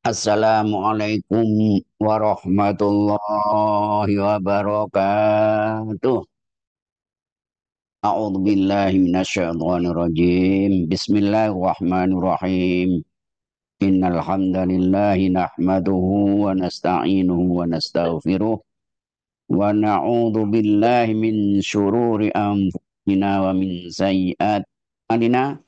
Assalamualaikum warahmatullahi wabarakatuh. A'udzu billahi minasyaitonir rajim. Bismillahirrahmanirrahim. Innal hamdalillahi nahmaduhu wa nasta'inuhu wa nastaghfiruh wa na'udzu billahi min syururi anfusina wa min sayyiati a'malina.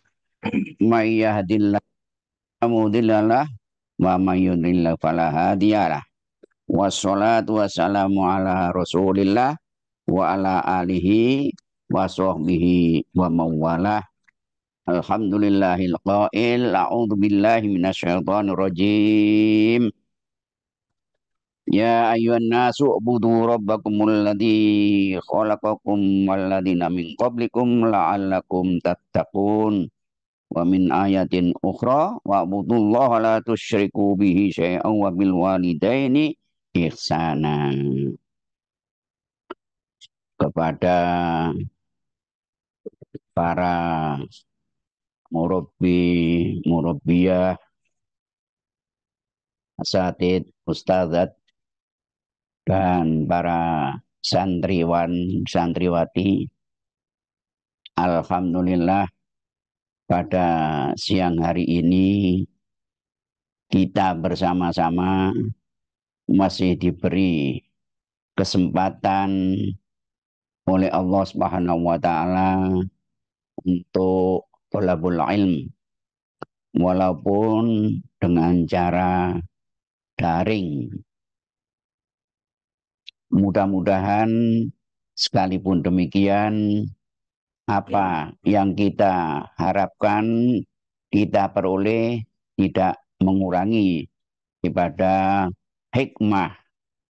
May yahdihillahu fala mudilla lahu wa may yudlil fala hadiyalah. Wassalatu wassalamu ala rasulillah wa ala alihi wa sahbihi wa mawalah. Alhamdulillahil qail a'udzu billahi minasyaitonir rajim. Ya ayyuhan nasu ubudu rabbakumul ladzi khalaqakum wal ladzina min qablikum la'allakum tattaqun. Wa min ayatin ukhra wa abudullaha la tusyriku bihi syai'an wa bil walidaini ihsana. Kepada para murabbi, murabbiyah, asatid, ustadzat, dan para santriwan, santriwati. Alhamdulillah pada siang hari ini kita bersama-sama masih diberi kesempatan oleh Allah Subhanahu wa taala untuk thalabul ilm walaupun dengan cara daring. Mudah-mudahan sekalipun demikian apa yang kita harapkan kita peroleh tidak mengurangi daripada hikmah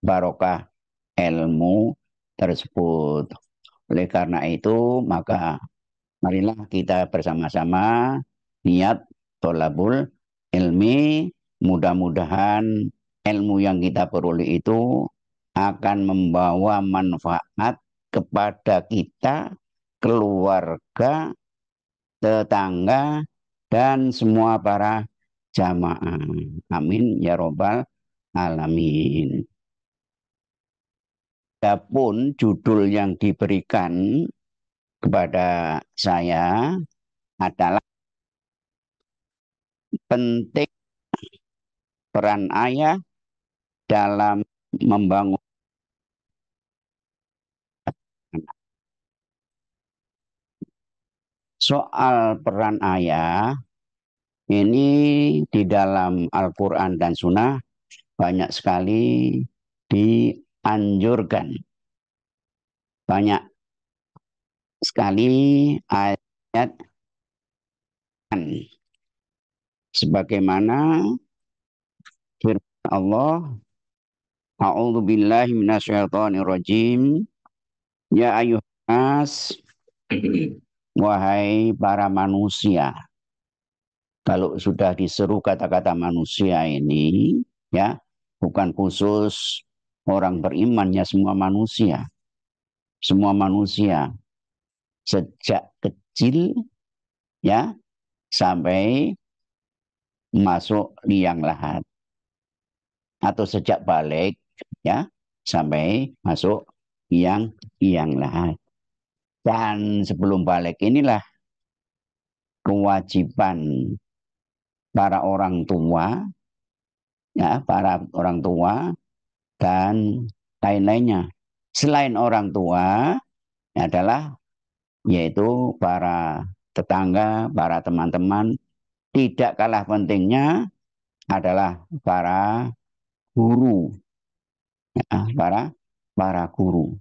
barokah ilmu tersebut. Oleh karena itu maka marilah kita bersama-sama niat tholabul ilmi, mudah-mudahan ilmu yang kita peroleh itu akan membawa manfaat kepada kita, keluarga, tetangga, dan semua para jamaah. Amin ya robbal alamin. Adapun judul yang diberikan kepada saya adalah penting peran ayah dalam membangun anak. Soal peran ayah ini di dalam Al-Quran dan Sunnah banyak sekali dianjurkan. Banyak sekali ayat sebagaimana firman Allah, A'udzu billahi minasyaitonir rajim. Ya ayuhan nas, wahai para manusia. Kalau sudah diseru kata-kata manusia ini, ya, bukan khusus orang beriman, ya semua manusia. Semua manusia sejak kecil ya sampai masuk liang lahat atau sejak balik ya sampai masuk liang lahat. Dan sebelum balik inilah kewajiban para orang tua ya, para orang tua dan lain-lainnya. Selain orang tua adalah yaitu para tetangga, para teman-teman. Tidak kalah pentingnya adalah para guru, ya, para guru.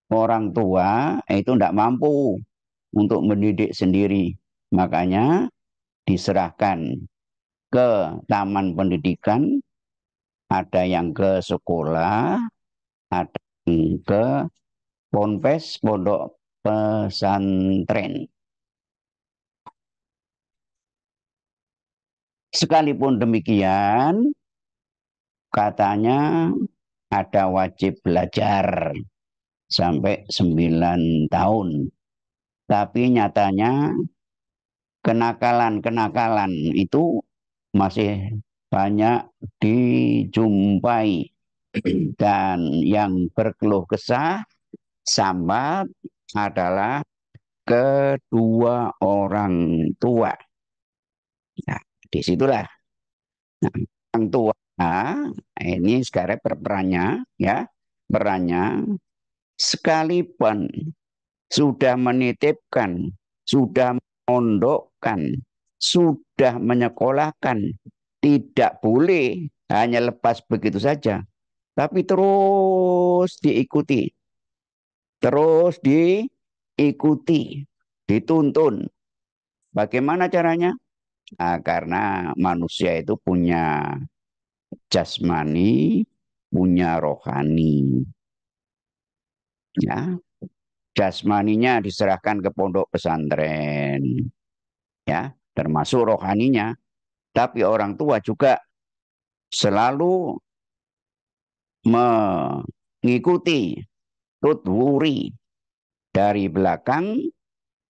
Orang tua itu tidak mampu untuk mendidik sendiri, makanya diserahkan ke taman pendidikan, ada yang ke sekolah, ada yang ke ponpes, pondok pesantren. Sekalipun demikian, katanya ada wajib belajar sampai 9 tahun. Tapi nyatanya kenakalan-kenakalan itu masih banyak dijumpai. Dan yang berkeluh kesah sama adalah kedua orang tua. Nah, disitulah orang tua. Nah, ini sekarang berperannya, ya, perannya sekalipun sudah menitipkan, sudah memondokkan, sudah menyekolahkan, tidak boleh hanya lepas begitu saja, tapi terus diikuti, dituntun. Bagaimana caranya? Nah, karena manusia itu punya jasmani, punya rohani. Ya, jasmaninya diserahkan ke pondok pesantren, ya, termasuk rohaninya. Tapi orang tua juga selalu mengikuti tutwuri dari belakang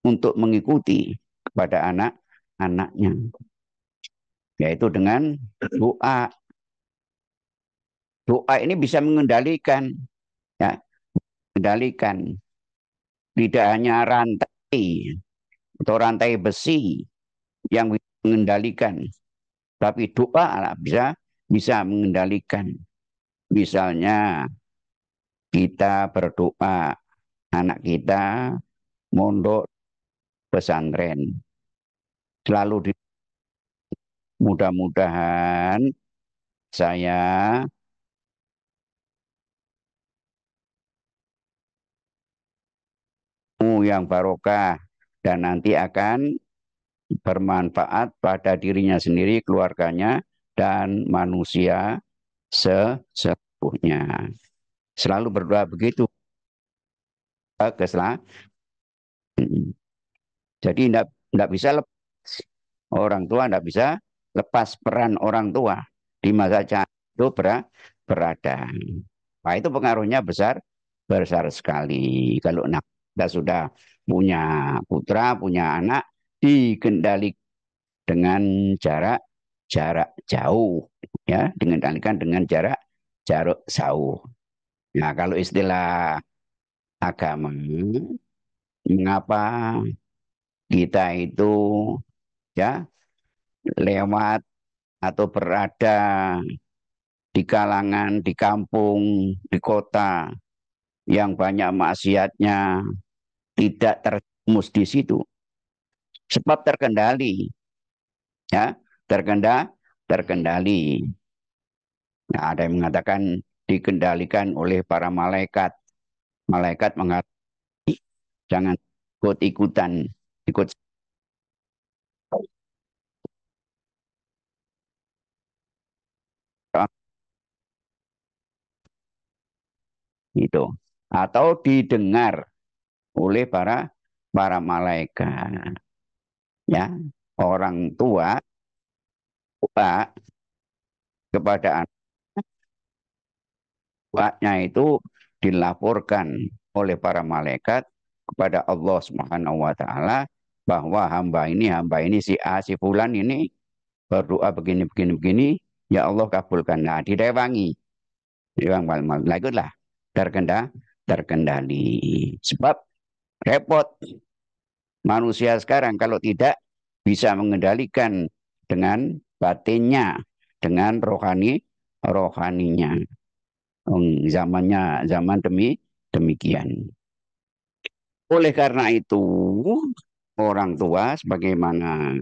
untuk mengikuti kepada anak-anaknya, yaitu dengan doa. Doa ini bisa mengendalikan, ya, mengendalikan tidak hanya rantai atau rantai besi yang bisa mengendalikan, tapi doa lah bisa bisa mengendalikan. Misalnya kita berdoa anak kita mondok pesantren, selalu mudah-mudahan saya yang barokah dan nanti akan bermanfaat pada dirinya sendiri, keluarganya, dan manusia sesepuhnya. Selalu berdoa begitu. Keslah. Jadi tidak bisa lepas. Orang tua tidak bisa lepas peran orang tua di masa itu berada. Nah, itu pengaruhnya besar besar sekali. Kalau kita sudah punya putra, punya anak, dikendalikan dengan jarak jarak jauh, ya, dikendalikan dengan jarak jarak jauh. Nah, kalau istilah agama, mengapa kita itu, ya, lewat atau berada di kalangan, di kampung, di kota yang banyak maksiatnya, tidak termus di situ. Sebab terkendali, ya, terkendali. Nah, ada yang mengatakan dikendalikan oleh para malaikat. Malaikat mengatakan jangan ikut-ikutan, ikut itu. Atau didengar oleh para para malaikat. Ya, orang tua kepada anaknya itu dilaporkan oleh para malaikat kepada Allah Subhanahu wa taala bahwa hamba ini si A si fulan ini berdoa begini begini begini, ya Allah kabulkan. Nah, direwangi. Nah, itulah terkendali. Sebab repot manusia sekarang kalau tidak bisa mengendalikan dengan batinnya, dengan rohaninya. Zamannya zaman demikian. Oleh karena itu, orang tua sebagaimana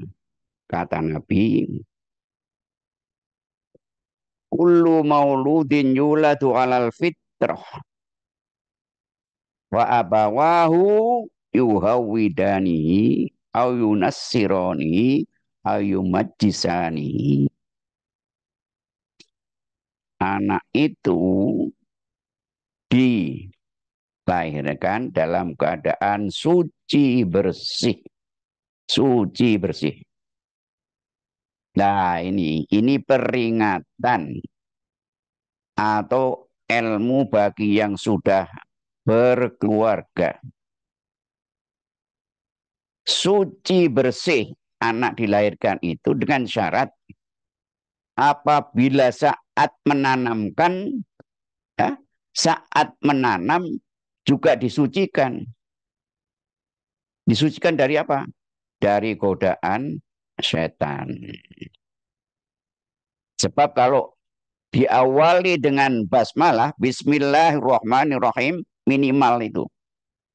kata Nabi, kullu mauludin yuladu alal fitrah wa abawahu yuhawidanihi au yunassirani au yumajjisani. Anak itu dilahirkan dalam keadaan suci bersih, suci bersih. Nah, ini peringatan atau ilmu bagi yang sudah berkeluarga. Suci bersih anak dilahirkan itu dengan syarat apabila saat menanamkan, ya, saat menanam juga disucikan. Disucikan dari apa? Dari godaan setan. Sebab kalau diawali dengan basmalah, bismillahirrahmanirrahim, minimal itu.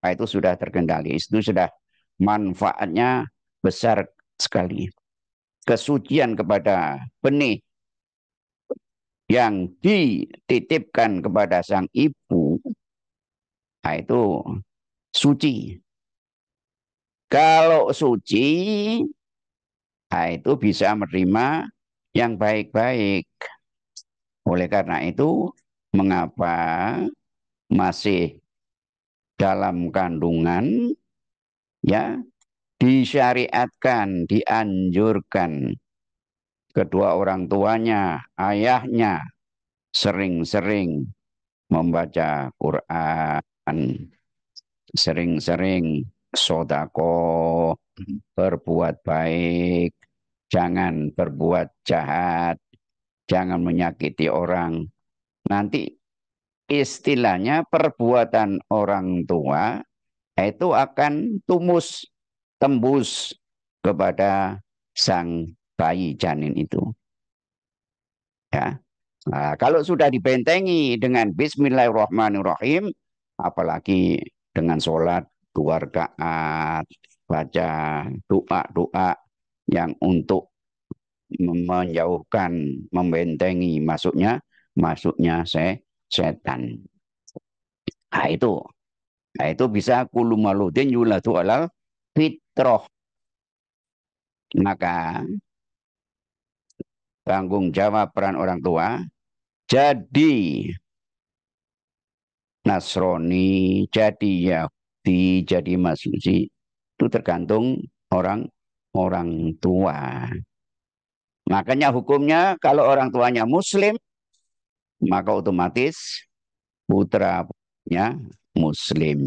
Nah, itu sudah terkendali. Itu sudah manfaatnya besar sekali. Kesucian kepada benih yang dititipkan kepada sang ibu, nah itu suci. Kalau suci, nah itu bisa menerima yang baik-baik. Oleh karena itu, mengapa masih dalam kandungan, ya, disyariatkan, dianjurkan kedua orang tuanya, ayahnya sering-sering membaca Quran, sering-sering sodako, berbuat baik, jangan berbuat jahat, jangan menyakiti orang. Nanti istilahnya perbuatan orang tua itu akan tembus kepada sang bayi janin itu. Ya. Nah, kalau sudah dibentengi dengan Bismillahirrahmanirrahim, apalagi dengan sholat 2 rakaat, baca doa-doa yang untuk menjauhkan, membentengi masuknya setan. Nah itu, nah itu bisa kulumaludin yulatu alal fitroh. Maka tanggung jawab peran orang tua jadi Nasrani, jadi Yahudi, jadi Majusi itu tergantung orang orang tua. Makanya hukumnya kalau orang tuanya Muslim maka otomatis putra-putrinya Muslim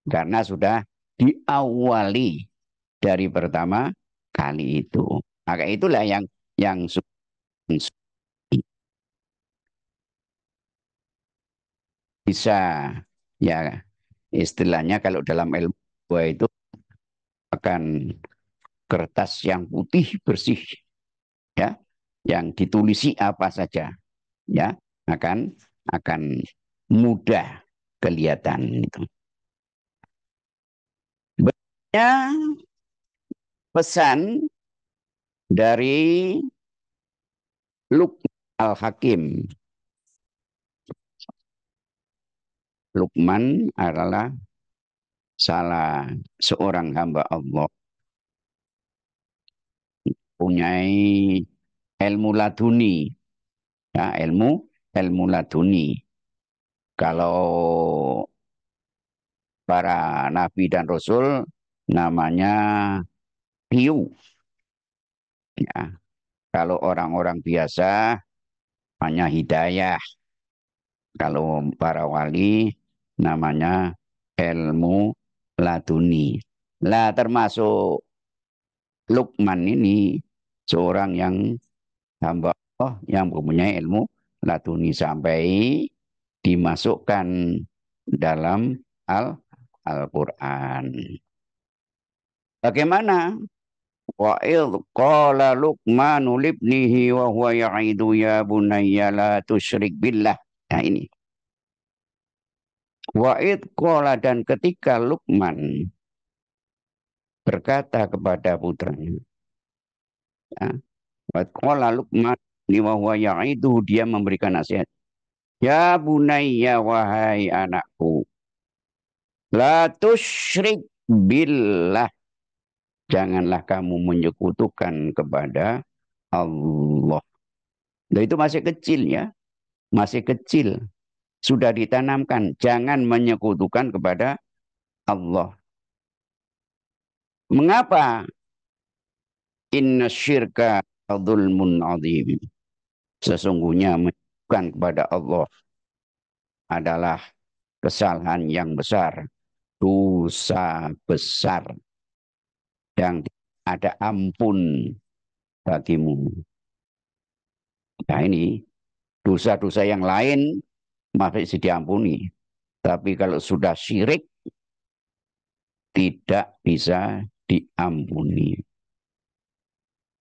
karena sudah diawali dari pertama kali itu. Maka itulah yang bisa, ya, istilahnya kalau dalam ilmu itu akan kertas yang putih bersih, ya, yang ditulisi apa saja, ya, akan mudah kelihatan itu. Banyak pesan dari Luqman Al-Hakim. Luqman adalah salah seorang hamba Allah, punya ilmu laduni, ya, ilmu laduni. Kalau para nabi dan rasul namanya hiu, ya. Kalau orang-orang biasa namanya hidayah. Kalau para wali namanya ilmu laduni. Lah termasuk Luqman ini seorang yang hamba Allah yang mempunyai ilmu laduni sampai dimasukkan dalam Al-Quran. Bagaimana? Wa idh qala Luqmanu libnihi wa huwa ya'idu ya bunayya la tusyrik billah. Nah ini. Wa idh qala, dan ketika Luqman berkata kepada putranya, ya, wa idh qala Luqman wa huwa ya'idu, dia memberikan nasihat. Ya bunayya, wahai anakku, la tusyrik billah. Janganlah kamu menyekutukan kepada Allah. Nah, itu masih kecil, ya. Masih kecil. Sudah ditanamkan. Jangan menyekutukan kepada Allah. Mengapa? Inna syirka dzulmun adzim. Sesungguhnya menyekutukan kepada Allah adalah kesalahan yang besar. Dosa besar. Yang ada ampun. bagimu. Nah ini dosa-dosa yang lain masih bisa diampuni. Tapi kalau sudah syirik, tidak bisa diampuni.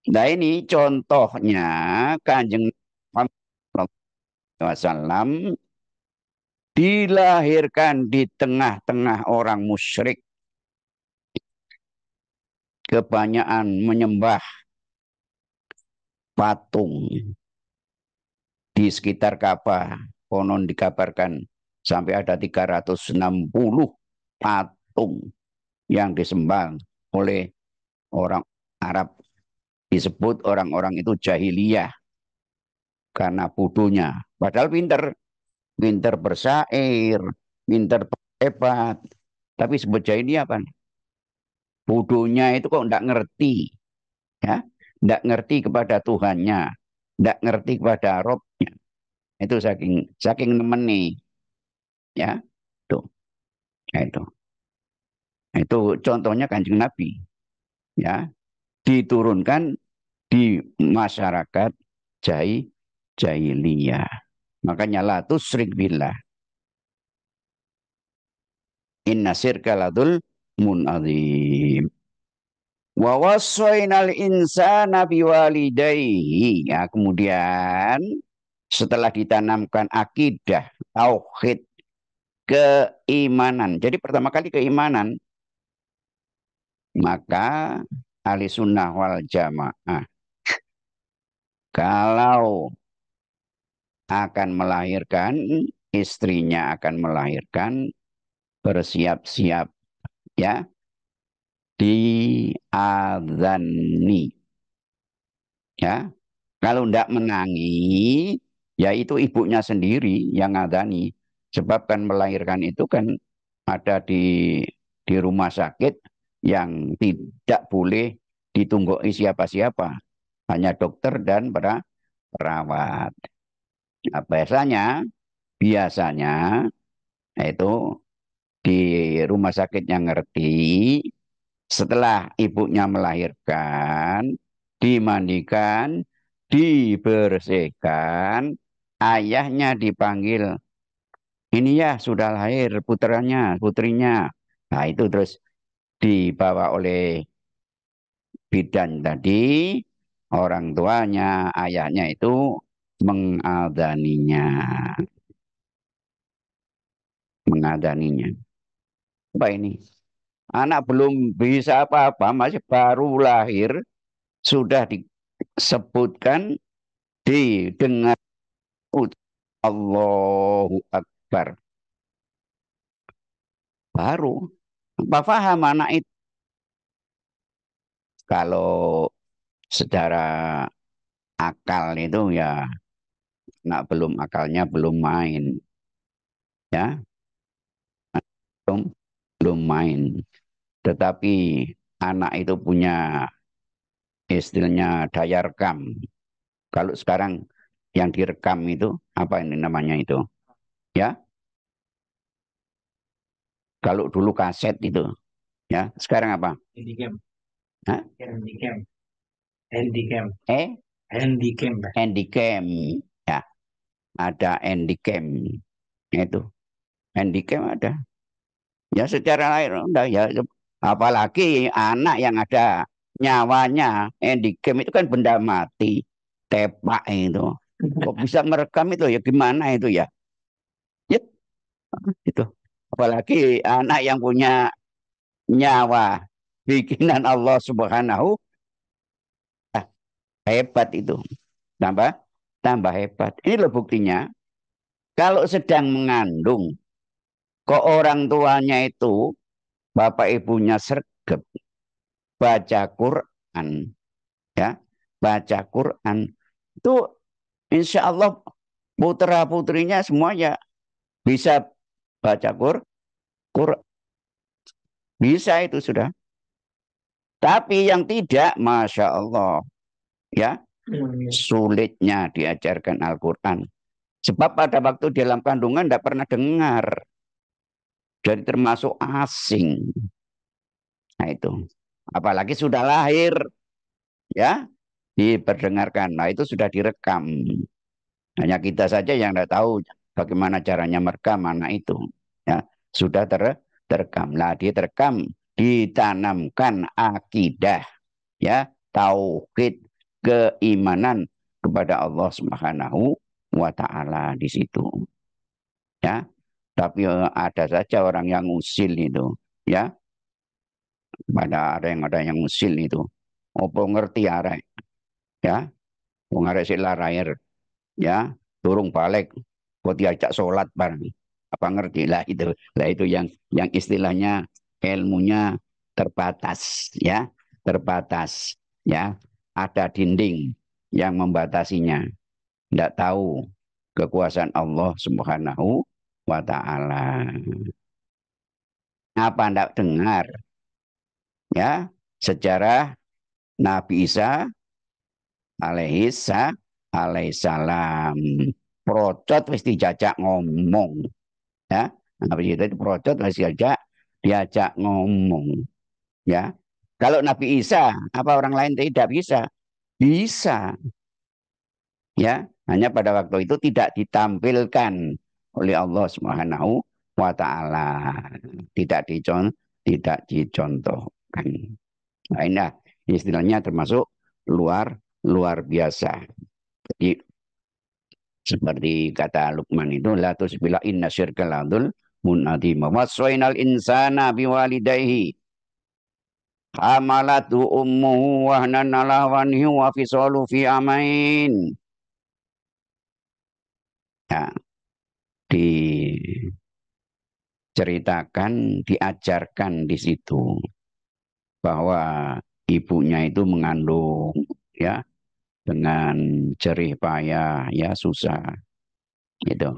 Nah ini contohnya Kanjeng Muhammad SAW dilahirkan di tengah-tengah orang musyrik, kebanyakan menyembah patung di sekitar Ka'bah. Konon dikabarkan sampai ada 360 patung yang disembah oleh orang Arab. Disebut orang-orang itu jahiliyah karena bodohnya. Padahal pinter, pinter bersair, pinter hebat. Tapi sebut jahiliyah apa? Bodohnya itu kok enggak ngerti, ya, enggak ngerti kepada Tuhannya, enggak ngerti kepada Robnya. Itu saking saking nemeni, ya, tuh, ya itu. Itu contohnya Kanjeng Nabi, ya, diturunkan di masyarakat jahiliyah. Makanya la tusyrik billah. Inna syirka ladul munazim. Wa wassaynal insana biwalidayhi. Ya, kemudian setelah ditanamkan akidah, tauhid, keimanan. Jadi pertama kali keimanan, maka ahli sunnah wal jamaah kalau akan melahirkan, istrinya akan melahirkan, bersiap-siap, ya, diadzani, ya. Kalau tidak menangi, ya itu ibunya sendiri yang ngadani. Sebab kan melahirkan itu kan ada di rumah sakit yang tidak boleh ditunggui siapa-siapa. Hanya dokter dan para perawat. Nah, biasanya itu di rumah sakit yang ngerti, setelah ibunya melahirkan, dimandikan, dibersihkan, ayahnya dipanggil. Ini ya sudah lahir putranya, putrinya. Nah itu terus dibawa oleh bidan tadi, orang tuanya, ayahnya itu mengadaninya, mengadaninya. Apa ini? Anak belum bisa apa-apa, masih baru lahir, sudah disebutkan didengar Allahu Akbar. Baru. Apa paham anak itu? Kalau secara akal itu ya, nak belum akalnya belum main. Ya, belum, belum main. Tetapi anak itu punya istilahnya daya rekam. Kalau sekarang yang direkam itu, apa ini namanya itu? Ya, kalau dulu kaset itu. Ya, sekarang apa? Handycam, Hah? handycam, handycam, Eh, handycam. handycam. Ya, ada handycam. Itu handycam ada. Ya secara lahir udah ya. Apalagi anak yang ada nyawanya. Handycam itu kan benda mati. Tepak itu. Kok bisa merekam itu ya gimana itu ya? Ya itu. Apalagi anak yang punya nyawa bikinan Allah Subhanahu, ah, hebat itu. Tambah tambah hebat. Ini loh buktinya. Kalau sedang mengandung, kok orang tuanya itu bapak ibunya sergap baca Quran, ya, baca Quran itu insya Allah putra putrinya semuanya bisa baca Quran, bisa itu sudah. Tapi yang tidak, masya Allah, ya, sulitnya diajarkan Al-Quran. Sebab pada waktu di dalam kandungan tidak pernah dengar, jadi termasuk asing. Nah itu, apalagi sudah lahir, ya, diperdengarkan. Nah, itu sudah direkam. Hanya kita saja yang tidak tahu bagaimana caranya merekam anak itu. Ya, sudah terekam. Nah, dia terekam, ditanamkan akidah, ya, tauhid, keimanan kepada Allah Subhanahu wa taala di situ. Ya. Tapi ada saja orang yang usil itu, ya. Ada yang usil itu. Apa ngerti arek, ya. Wong arek sik larair, ya, turung balik kok diajak sholat bareng apa ngerti lah itu yang istilahnya ilmunya terbatas, ya, terbatas, ya, ada dinding yang membatasinya, tidak tahu kekuasaan Allah Subhanahu wa taala. Apa ndak dengar, ya, sejarah Nabi Isa alaihissalam procot wis dijajak ngomong, ya. Nabi Isa itu procot wis diajak ngomong, ya. Kalau Nabi Isa apa orang lain tidak bisa? Bisa, ya. Hanya pada waktu itu tidak ditampilkan oleh Allah Subhanahu wa taala. Tidak dicontohkan. Nah, ini istilahnya termasuk luar luar biasa. Jadi seperti kata Luqman itu la tusbila inna syirkal adzul munadzim waswainal insana biwalidayhi hamalatu ummuhu wahnan ala wahnihi wa fisalu fi amain. Ya, diceritakan, diajarkan di situ bahwa ibunya itu mengandung, ya, dengan jerih payah, ya, susah gitu.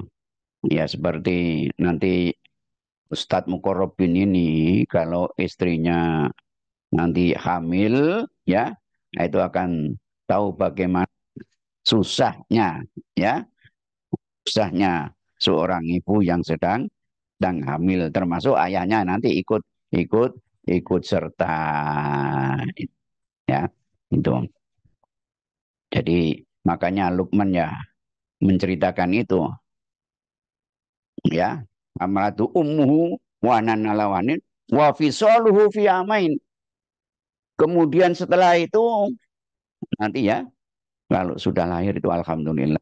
Ya seperti nanti Ustadz Mukorobin ini kalau istrinya nanti hamil, ya, nah itu akan tahu bagaimana susahnya, ya, susahnya seorang ibu yang sedang hamil, termasuk ayahnya nanti ikut ikut ikut serta, ya, itu. Jadi makanya Luqman ya menceritakan itu, ya, amalatu ummuhu wa nanalawanin wa fisaluhu fi amain. Kemudian setelah itu nanti, ya, kalau sudah lahir itu alhamdulillah.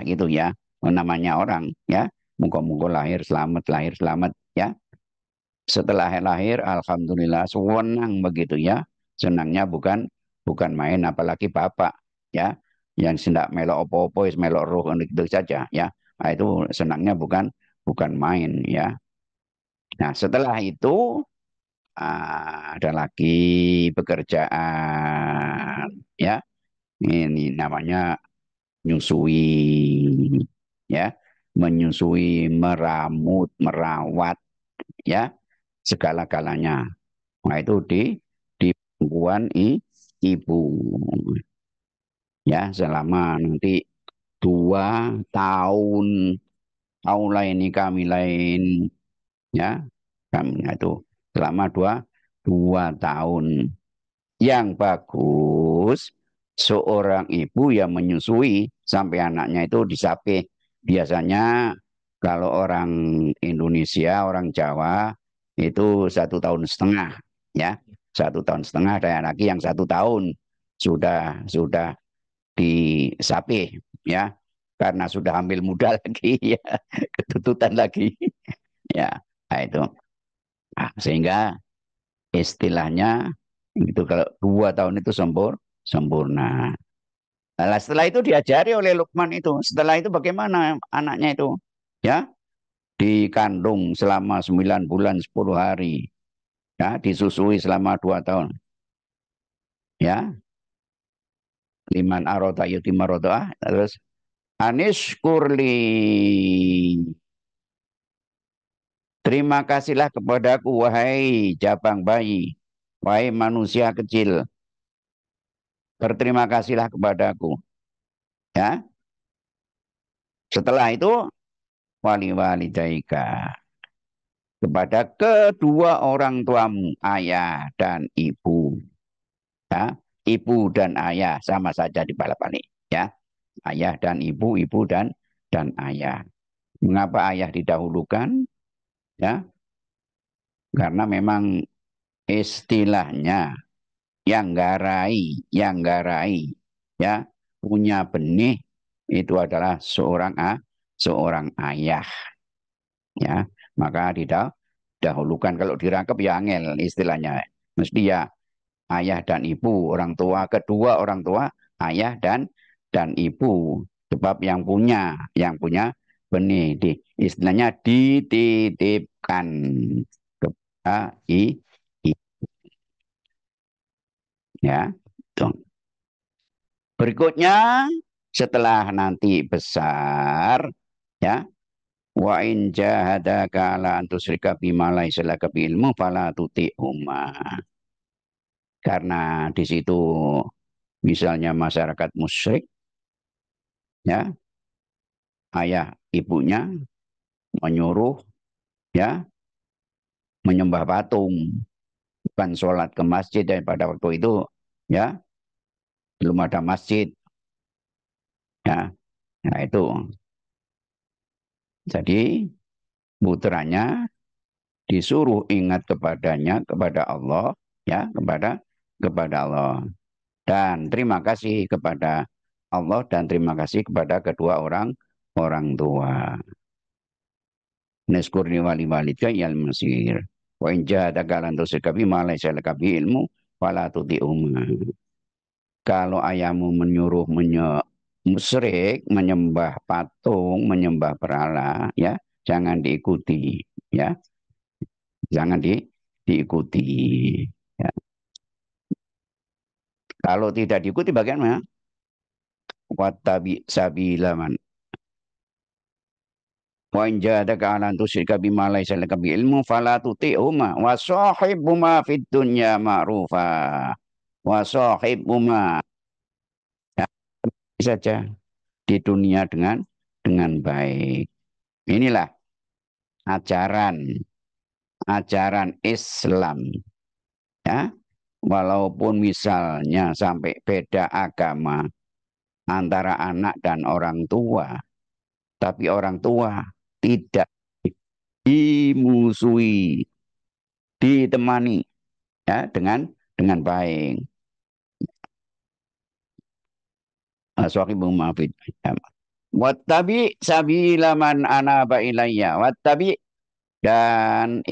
Gitu ya. Namanya orang, ya. Muka-muka lahir selamat, ya. Setelah lahir alhamdulillah senang begitu, ya. Senangnya bukan bukan main, apalagi bapak, ya, yang tidak melok opo-opo, melok roh gitu saja, ya. Nah, itu senangnya bukan bukan main, ya. Nah, setelah itu ada lagi pekerjaan, ya. Ini namanya nyusui, ya, menyusui, meramut, merawat, ya, segala-galanya. Nah, itu di pangkuan ibu, ya, selama nanti 2 tahun, tahu ini kami lain, ya, kami itu selama dua tahun. Yang bagus seorang ibu yang menyusui sampai anaknya itu disape. Biasanya kalau orang Indonesia, orang Jawa itu 1 tahun setengah, ya, 1 tahun setengah. Ada lagi yang 1 tahun sudah disape, ya, karena sudah hamil muda lagi, ya, ketututan lagi, ya. Nah, itu. Nah, sehingga istilahnya itu kalau 2 tahun itu sempurna. Nah, setelah itu diajari oleh Lukman itu. Setelah itu bagaimana anaknya itu? Ya, dikandung selama 9 bulan 10 hari. Ya, disusui selama 2 tahun. Ya, liman arota yutima rotoah. Terus Anis kurli. Terima kasihlah kepadaku, wahai jabang bayi. Wahai manusia kecil. Berterima kasihlah kepadaku. Ya, setelah itu wali walidaika, kepada kedua orang tuamu, ayah dan ibu. Ya, ibu dan ayah sama saja dibalik-balik ya. Ayah dan ibu dan ayah. Mengapa ayah didahulukan? Ya, karena memang istilahnya yang garai ya punya benih itu adalah seorang ayah ya. Maka didahulukan kalau dirangkap ya angel istilahnya. Mesti ya ayah dan ibu, orang tua, kedua orang tua, ayah dan ibu. Sebab yang punya benih istilahnya dititipkan kepada ya. Tuh. Berikutnya setelah nanti besar ya, wa in jahadaka ala an tusyrika bima laysa laka ilmu fala tuti'huma. Karena di situ misalnya masyarakat musyrik ya, ayah ibunya menyuruh ya menyembah patung, bukan sholat ke masjid, dan pada waktu itu ya belum ada masjid ya. Nah itu jadi putranya disuruh ingat kepada Allah ya, kepada Allah, dan terima kasih kepada Allah, dan terima kasih kepada kedua orang orang tua. Neskurni wali walidka yal masir. Wa in jahadaka lan tusyrika bima laysa laka bihi ilmu fala tuti'huma. Kalau ayahmu menyuruh musyrik, menyembah patung, menyembah berhala, ya jangan diikuti, ya jangan diikuti. Ya. Kalau tidak diikuti bagaimana? Wattabi sabila man wa in jahadaka ala an tusyrika bima laysa laka bi ilmu fala tuti'huma wa sahibhuma fid dunya ma'rufa wa sahibhuma ya, saja di dunia dengan baik. Inilah ajaran ajaran Islam ya. Walaupun misalnya sampai beda agama antara anak dan orang tua, tapi orang tua tidak dimusuhi, ditemani ya dengan baik. Aswaqibu ma'afid. Wattabi sabila man anaba ilayya. Wattabi, dan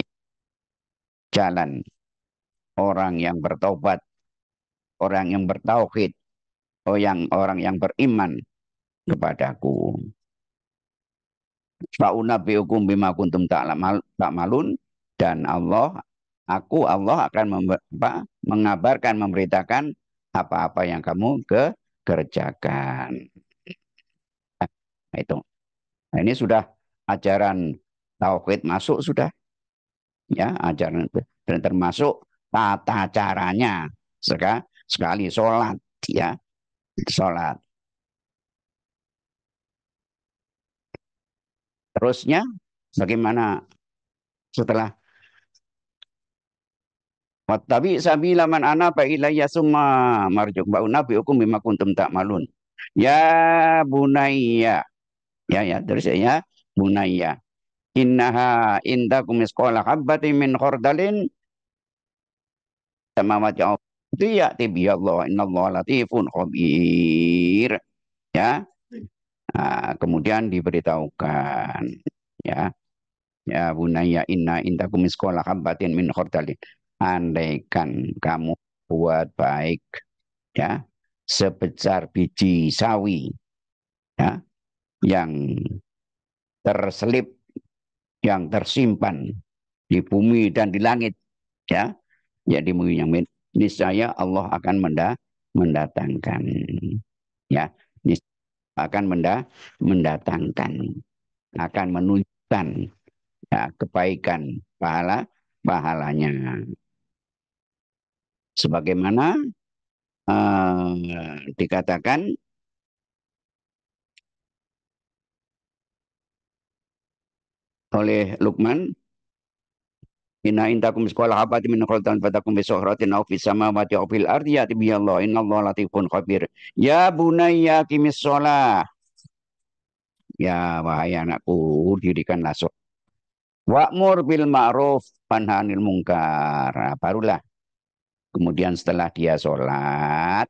jalan orang yang bertobat, orang yang bertauhid, orang yang beriman kepadaku. Fa'unabbi'ukum bima kuntum ta'malun, dan Allah akan mengabarkan, memberitakan apa-apa yang kamu kerjakan. Nah, itu. Nah, ini sudah ajaran tauhid masuk sudah ya, ajaran itu. Dan termasuk tata caranya sekali sholat ya, sholat. Terusnya bagaimana setelah wattabi sabila man anaba ilayya summa marjuk wa unabbiukum bima kuntum ta'malun. Ya bunayya. Ya, terus ya bunayya. Innaha indakum misqala habbatin min khardalin samawati itu ya tibi Allah innallaha latifun khabir. Ya. Nah, kemudian diberitahukan ya. Ya bunayya inna indakum misqala habbatin min khardalin. Andaikan kamu buat baik ya sebesar biji sawi ya yang terselip, yang tersimpan di bumi dan di langit ya, ya di bumi yang niscaya Allah akan mendatangkan ya, akan mendatangkan, akan menunjukkan ya, kebaikan pahalanya sebagaimana dikatakan oleh Luqman Inna intakum sekolah habati min khultan fatakum bisohratin au fis samawati au fil ardi yati biyallah innallaha latifun khabir. Ya bunayya kimis sholah. Ya wahai anakku, dirikanlah sholat. Wa'mur bil ma'ruf panhanil mungkar. Nah, barulah kemudian setelah dia sholat,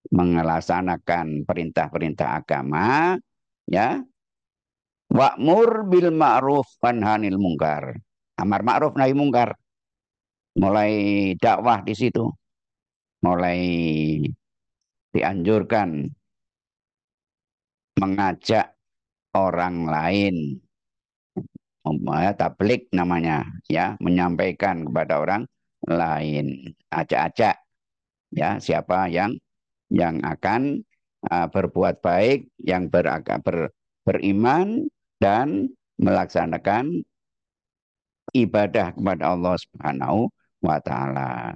melaksanakan perintah-perintah agama, ya, wa'mur bil ma'ruf panhanil mungkar. Amar ma'ruf nahi mungkar. Mulai dakwah di situ, mulai dianjurkan mengajak orang lain, tablik namanya, ya, menyampaikan kepada orang lain, ajak-ajak, ya, siapa yang akan berbuat baik, yang beriman dan melaksanakan ibadah kepada Allah Subhanahu wa taala.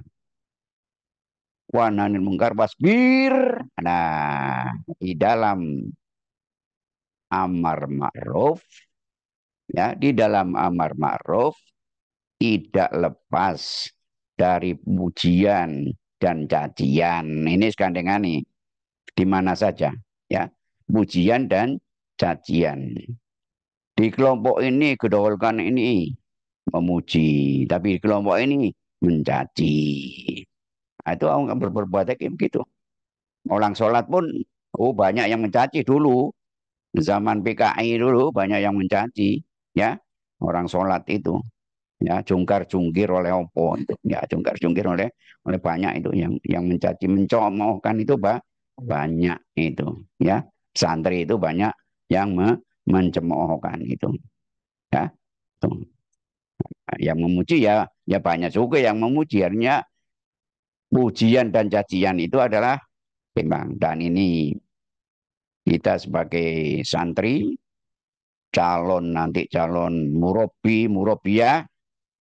Wa nanil mungkar wasbir. Nah, di dalam amar ma'ruf, ya, di dalam amar ma'ruf tidak lepas dari pujian dan cacian. Ini sekandengani di mana saja, ya, pujian dan cacian. Di kelompok ini kedolkan ini memuji, tapi di kelompok ini mencaci. Nah, itu orang berbuat kayak begitu. Orang sholat pun, oh banyak yang mencaci dulu. Zaman PKI dulu banyak yang mencaci, ya, orang sholat itu, ya, jungkar-jungkir oleh opo itu, ya, jungkar-jungkir oleh banyak itu yang mencaci, mencomoohkan itu banyak itu, ya, santri itu banyak yang mencemoohkan itu, ya. Tuh. Yang memuji ya banyak juga yang memuji, artinya pujian dan cacian itu adalah timbang. Dan ini kita sebagai santri, calon murabi, murabiah,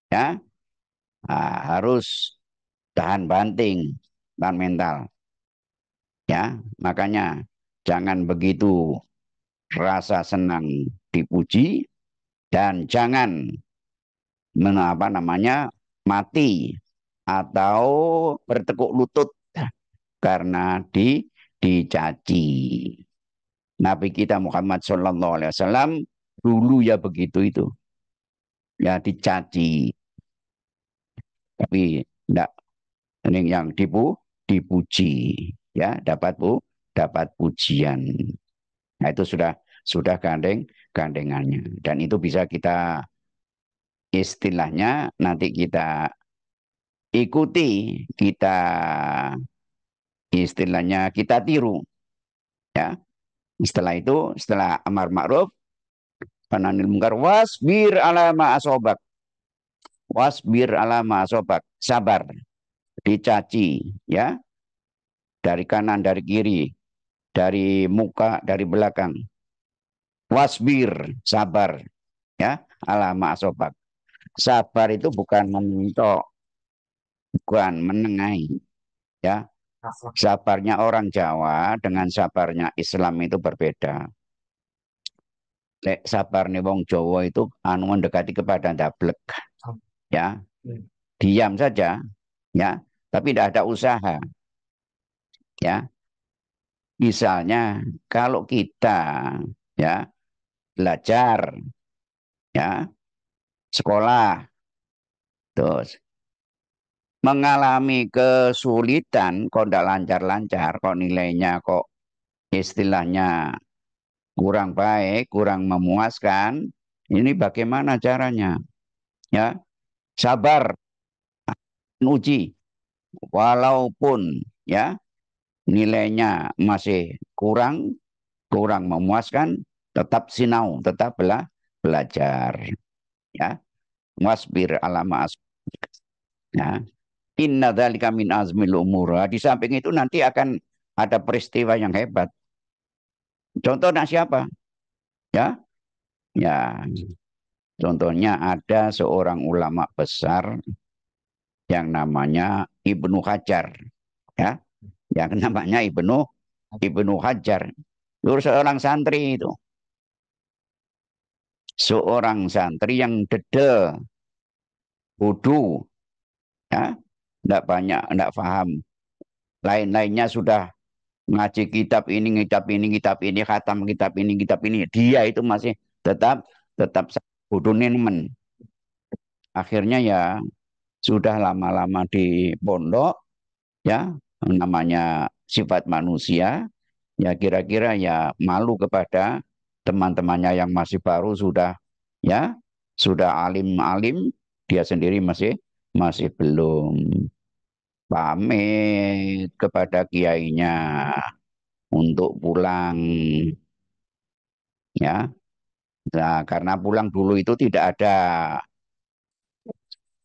ya, harus tahan banting, tahan mental, ya. Makanya jangan begitu rasa senang dipuji dan jangan mati atau bertekuk lutut karena dicaci. Nabi kita Muhammad Sallallahu Alaihi Wasallam dulu ya begitu itu, ya, dicaci, tapi tidak yang dipuji, ya, dapat pujian. Nah, itu sudah gandengannya, dan itu bisa kita istilahnya nanti kita ikuti, kita istilahnya kita tiru, ya. Setelah amar ma'ruf pananil mungkar wasbir ala ma asobak. Wasbir ala ma asobak. Sabar. Dicaci, ya. Dari kanan, dari kiri, dari muka, dari belakang. Wasbir, sabar, ya, ala ma asobak. Sabar itu bukan mentok, bukan menengahi, ya. Sabarnya orang Jawa dengan sabarnya Islam itu berbeda. Lek sabar nih wong Jawa itu anu mendekati kepada dablek, ya, diam saja, ya, tapi tidak ada usaha, ya. Misalnya kalau kita, ya, belajar, ya, sekolah, terus mengalami kesulitan, kok tidak lancar-lancar, kok nilainya kok istilahnya kurang baik, kurang memuaskan, ini bagaimana caranya, ya, sabar, uji, walaupun, ya, nilainya masih kurang kurang memuaskan, tetap sinau, tetap belajar, ya. Wasbir alama as, ya. Inna dzalika min azmil umur. Di samping itu nanti akan ada peristiwa yang hebat. Contohnya siapa? Ya, ya. Contohnya ada seorang ulama besar yang namanya Ibnu Hajar, ya, yang namanya Ibnu Hajar. Itu seorang santri itu, seorang santri yang dedel, bodoh, ya, tidak banyak, tidak paham. Lain-lainnya sudah ngaji kitab ini, kitab ini, khatam kitab ini, kitab ini. Dia itu masih tetap tetap bodoh nemen. Akhirnya ya sudah lama-lama di pondok, ya, namanya sifat manusia, ya kira-kira ya malu kepada teman-temannya yang masih baru ya sudah alim-alim, dia sendiri masih masih belum, pamit kepada kiainya untuk pulang, ya. Nah, karena pulang dulu itu tidak ada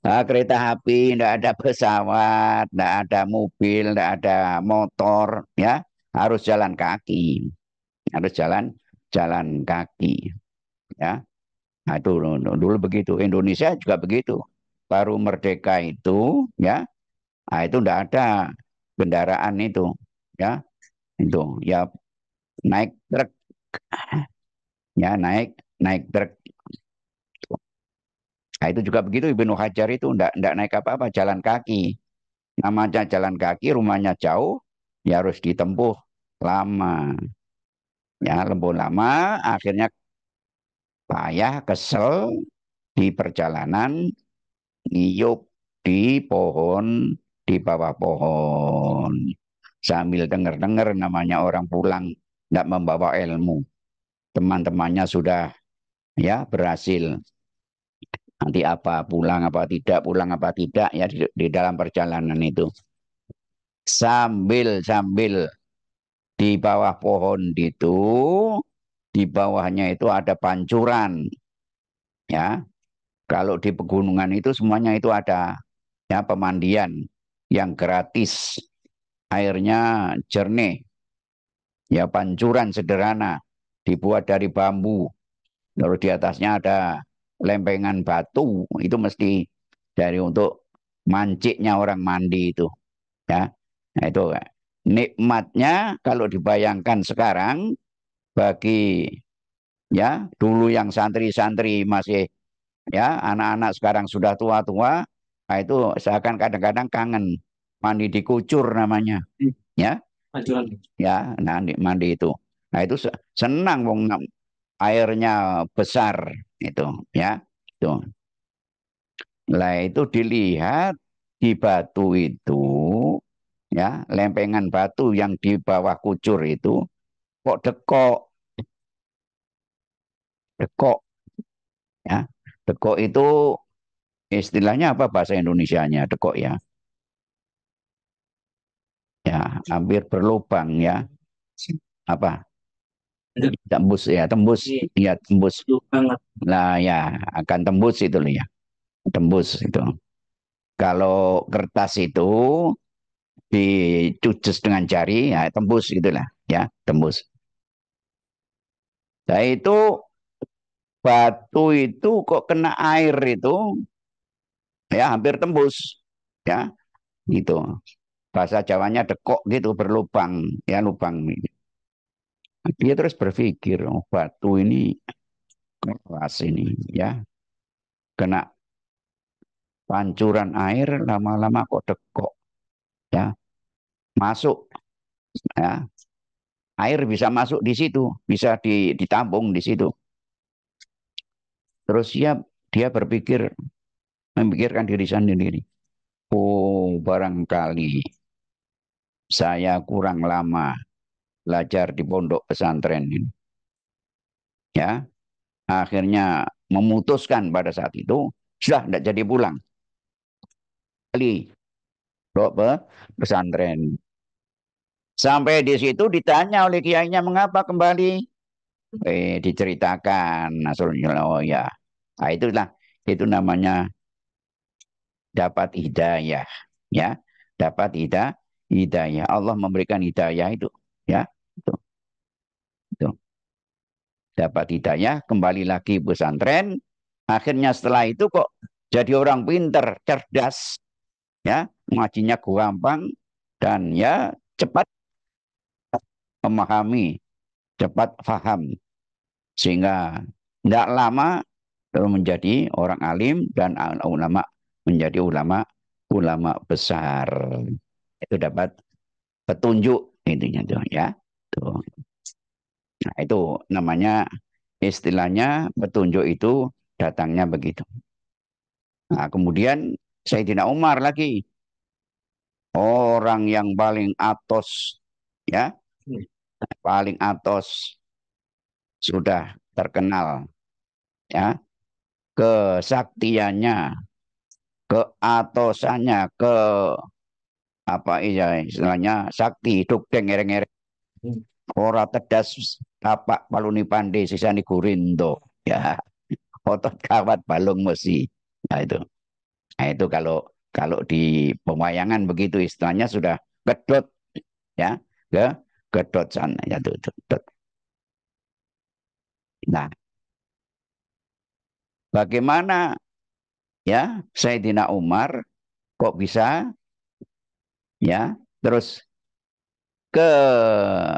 kereta api, tidak ada pesawat, tidak ada mobil, tidak ada motor, ya, harus jalan kaki, harus jalan jalan kaki, ya. Nah, dulu begitu. Indonesia juga begitu. Baru merdeka itu, ya, nah, itu tidak ada kendaraan itu, ya, itu, ya, naik truk, ya, naik naik truk. Nah, itu juga begitu. Ibnu Hajar itu tidak naik apa-apa, jalan kaki. Namanya jalan kaki, rumahnya jauh, ya harus ditempuh lama. Ya, lempuh lama, akhirnya payah, kesel di perjalanan, ngiyup di pohon, di bawah pohon. Sambil dengar-dengar namanya orang pulang, tidak membawa ilmu. Teman-temannya sudah ya berhasil. Nanti apa, pulang apa tidak, ya di dalam perjalanan itu. Sambil di bawah pohon itu, di bawahnya itu ada pancuran, ya. Kalau di pegunungan itu semuanya itu ada, ya, pemandian yang gratis, airnya jernih, ya, pancuran sederhana dibuat dari bambu. Lalu di atasnya ada lempengan batu, itu mesti dari untuk manciknya orang mandi itu, ya. Nah, itu nikmatnya kalau dibayangkan sekarang bagi, ya, dulu yang santri-santri masih, ya, anak-anak sekarang sudah tua-tua, nah itu seakan kadang-kadang kangen mandi di kucur namanya, ya, Acuan. ya, nah mandi itu, nah itu senang wong airnya besar itu, ya, itu. Lah itu dilihat di batu itu, ya, lempengan batu yang di bawah kucur itu kok dekok, dekok, ya. Dekok itu istilahnya apa bahasa Indonesianya dekok, ya? Ya, hampir berlubang, ya. Apa? Tembus, ya, tembus. Ya, tembus. Banget. Lah ya, akan tembus itu loh, ya. Tembus itu. Kalau kertas itu dicucus dengan jari, ya tembus gitulah, ya, tembus. Nah itu batu itu kok kena air itu, ya hampir tembus, ya, gitu. Bahasa Jawanya dekok gitu, berlubang, ya, lubang. Dia terus berpikir, oh, batu ini keras ini, ya, kena pancuran air lama-lama kok dekok, ya, masuk, ya, air bisa masuk di situ, bisa ditampung di situ. Terus dia berpikir, memikirkan diri sendiri. Oh, barangkali saya kurang lama belajar di pondok pesantren ini. Ya, akhirnya memutuskan pada saat itu sudah tidak jadi pulang. Kali pesantren. Sampai di situ ditanya oleh kiainya mengapa kembali. Diceritakan Nasrullah, oh ya. Nah, itu namanya dapat hidayah, ya. Dapat hidayah. Allah memberikan hidayah itu, ya. Itu, itu. Dapat hidayah, kembali lagi pesantren. Akhirnya setelah itu kok jadi orang pinter, cerdas, ya, ngajinya gampang dan ya cepat memahami, cepat paham sehingga tidak lama lalu menjadi orang alim dan ulama menjadi ulama besar. Itu dapat petunjuk intinya tuh ya. Tuh. Nah, itu namanya istilahnya petunjuk itu datangnya begitu. Nah, kemudian Sayyidina Umar lagi orang yang paling atos ya, paling atos sudah terkenal ya, kesaktiannya, keatosannya, ke apa iya istilahnya sakti hidup deng ereng-ereng ora tedas tapak paluni pandai sisani gurindo ya otot kawat balung mesi. Nah itu kalau kalau di pemayangan begitu istilahnya sudah kedot ya, ke kedot sana ya tuh. Nah, bagaimana ya Sayyidina Umar kok bisa ya terus ke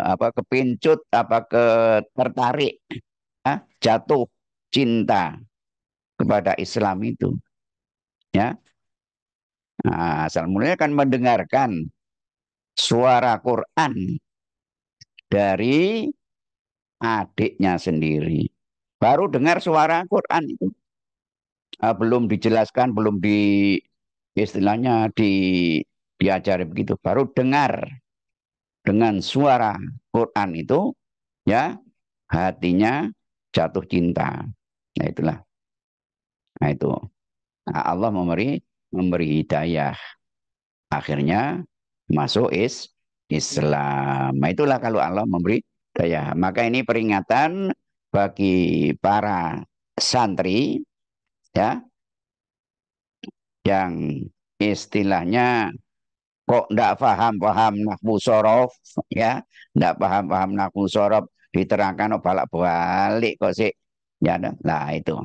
apa kepincut apa ke tertarik ya, jatuh cinta kepada Islam itu ya. Nah, asal mulanya kan mendengarkan suara Quran dari adiknya sendiri. Baru dengar suara Quran itu. Belum dijelaskan, belum di istilahnya diajari begitu. Baru dengar dengan suara Quran itu ya hatinya jatuh cinta. Nah itulah. Nah itu. Nah, Allah memberi hidayah. Akhirnya masuk Islam. Nah, itulah kalau Allah memberi hidayah. Maka ini peringatan bagi para santri ya yang istilahnya kok ndak paham-paham nahwu sorof ya, ndak paham-paham nahwu sorof diterangkan balak balik kok sih ya. Nah itu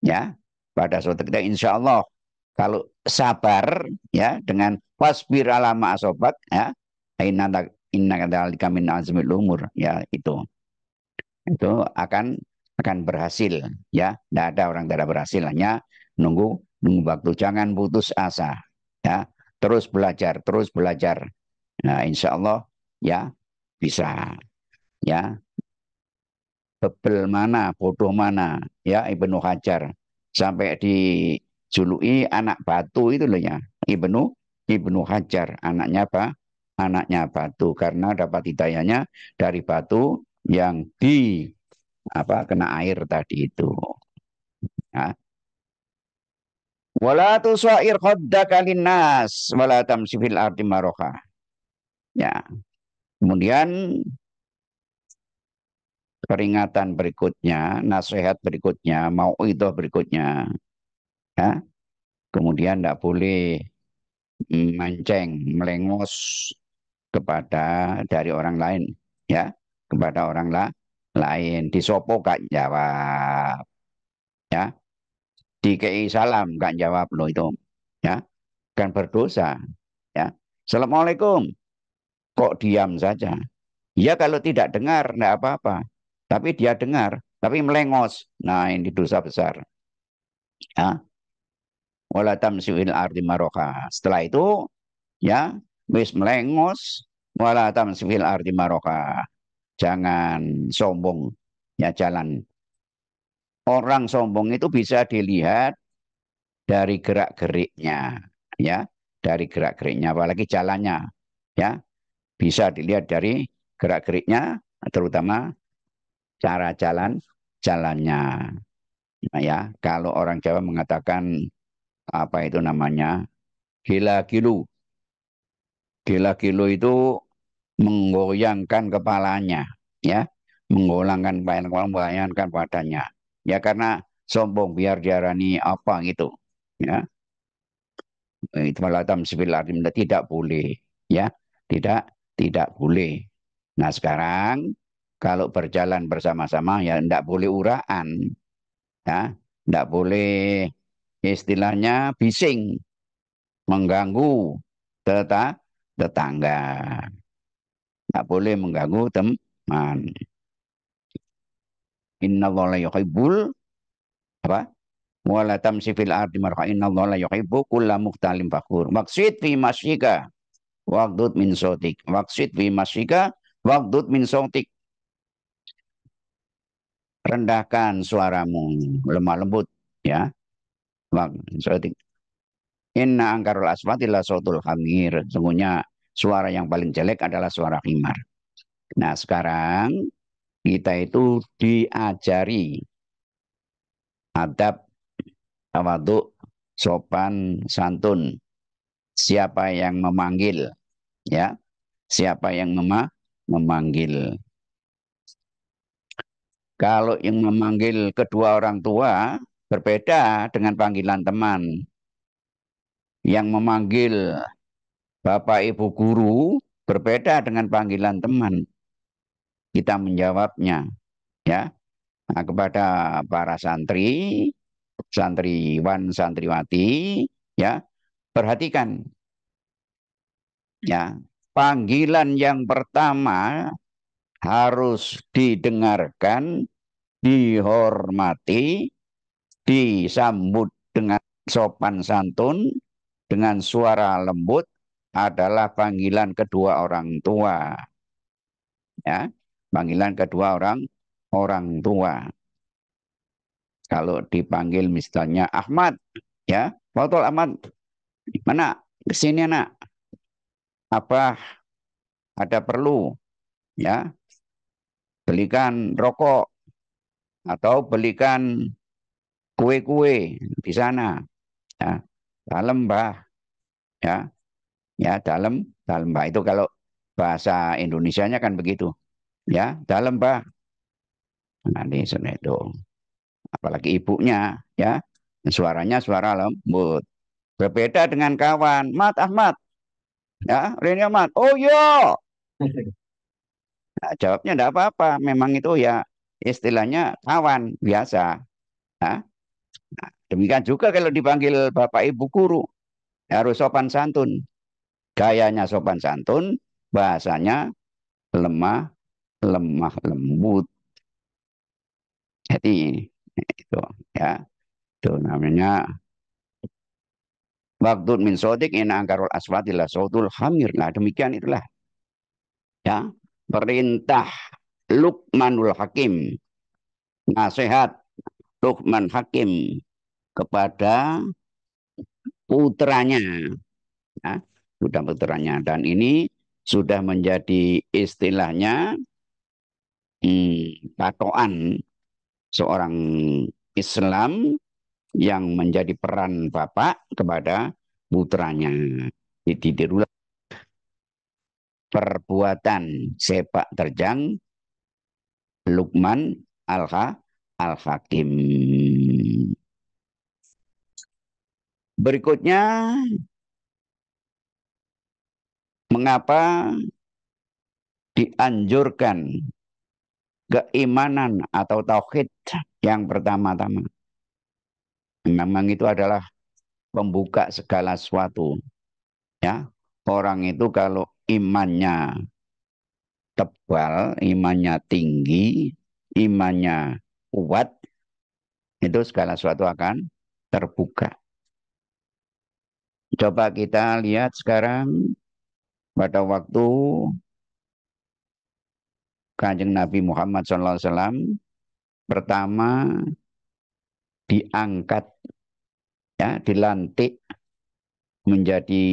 ya pada suatu ketika insya Allah kalau sabar ya dengan wasbir alama asobat ya inna kadzalika min azmil umur ya itu akan berhasil ya. Tidak ada orang tidak berhasil, hanya nunggu nunggu waktu. Jangan putus asa ya, terus belajar. Nah insya Allah ya bisa ya. Bebel mana bodoh mana ya Ibnu Hajar sampai dijuluki anak batu itu loh ya. Ibnu Hajar anaknya apa, anaknya batu karena dapat hidayahnya dari batu yang di apa kena air tadi itu ya. Wala tusair khaddaka linnas wala tamshi fil ardi maroha ya. Kemudian peringatan berikutnya, nasihat berikutnya, mau itu berikutnya ya. Kemudian tidak boleh mancing melengos kepada dari orang lain ya, kepada orang lain disopo gak jawab ya, dikei salam gak jawab lo itu ya, kan berdosa ya. Assalamualaikum kok diam saja ya, kalau tidak dengar tidak apa-apa, tapi dia dengar tapi melengos, nah ini dosa besar ya. Wala tamsiwil ardi maroka, setelah itu ya wis melengos wala tamsiwil ardi maroka, jangan sombong ya jalan. Orang sombong itu bisa dilihat dari gerak-geriknya ya, dari gerak-geriknya apalagi jalannya ya, bisa dilihat dari gerak-geriknya terutama cara jalannya. Nah, ya, kalau orang Jawa mengatakan apa itu namanya gila-gilu. Gila-gilu itu menggoyangkan kepalanya ya, menggoyangkan badannya ya karena sombong biar diarani apa gitu ya. Itu malah tamsil tidak boleh ya, tidak boleh. Nah sekarang kalau berjalan bersama-sama ya tidak boleh uraan ya, tidak boleh istilahnya bising mengganggu tetangga, tidak boleh mengganggu teman. Innallaha yuhibbul apa wala tamsi fil ardi marha innallaha la yuhibbu kulla mukhtalin fakhur. Waqsid fi masyika waqdud min sautik. Waqsid fi masyika waqdud min sautik. Rendahkan suaramu, lemah lembut ya. Sautik. Inna angkarul aswati la sautul hamir. Sungguhnya suara yang paling jelek adalah suara himar. Nah, sekarang kita itu diajari adab, tawaduk, sopan, santun. Siapa yang memanggil, ya? Siapa yang memanggil? Kalau yang memanggil kedua orang tua berbeda dengan panggilan teman. Yang memanggil Bapak Ibu guru berbeda dengan panggilan teman. Kita menjawabnya, ya. Nah, kepada para santri, santriwan, santriwati, ya, perhatikan, ya, panggilan yang pertama harus didengarkan, dihormati, disambut dengan sopan santun, dengan suara lembut adalah panggilan kedua orang tua, ya, panggilan kedua orang tua. Kalau dipanggil misalnya Ahmad, ya, Betul Ahmad, mana kesini anak, apa ada perlu, ya, belikan rokok atau belikan kue-kue di sana, ya, dalam Mbah, ya, ya dalam Mbah itu kalau bahasa Indonesianya kan begitu, ya, dalam Mbah. Nanti itu, apalagi ibunya, ya, suaranya suara lembut. Berbeda dengan kawan, Mat Ahmad, ya, Reni Ahmad, oh iya. Nah, jawabnya enggak apa-apa, memang itu ya istilahnya kawan biasa. Nah, demikian juga kalau dipanggil Bapak Ibu guru, harus sopan santun. Gayanya sopan santun, bahasanya lemah lemah lembut. Jadi itu, ya, itu namanya waktu min sodik ina angkarul aswatilah sautul hamir. Nah, demikian itulah, ya, perintah Luqmanul Hakim, nasihat Luqman Hakim kepada putranya, ya, sudah putranya, dan ini sudah menjadi istilahnya patokan seorang Islam yang menjadi peran bapak kepada putranya. Ditirulah perbuatan sepak terjang Luqman Al-Hakim. Berikutnya, mengapa dianjurkan keimanan atau tauhid yang pertama-tama? Memang itu adalah pembuka segala sesuatu, ya. Orang itu kalau imannya tebal, imannya tinggi, imannya kuat, itu segala sesuatu akan terbuka. Coba kita lihat sekarang pada waktu Kanjeng Nabi Muhammad SAW pertama diangkat, ya, dilantik menjadi